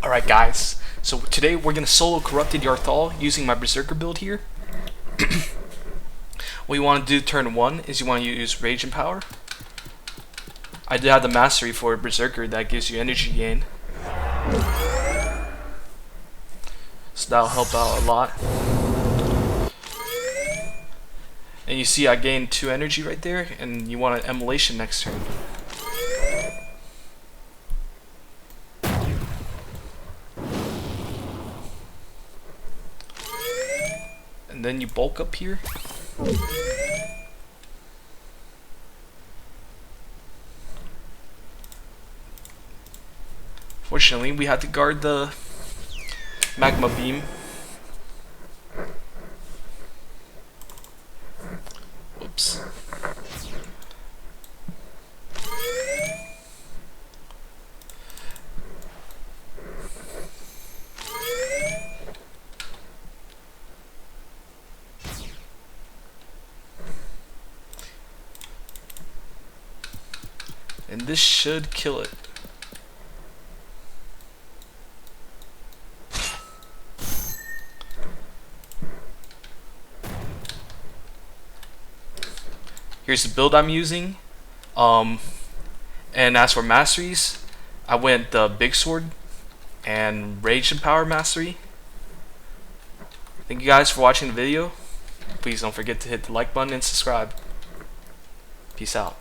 Alright guys, so today we're going to solo Corrupted Yar'Thul using my Berserker build here. What you want to do turn 1 is you want to use Rage and Power. I did have the mastery for Berserker that gives you energy gain. So that'll help out a lot. And you see I gained 2 energy right there, and you want an Immolation next turn. And then you bulk up here. Fortunately, we had to guard the magma beam. Whoops. And this should kill it. Here's the build I'm using. And as for masteries, I went the big sword and Rage and Power mastery. Thank you guys for watching the video. Please don't forget to hit the like button and subscribe. Peace out.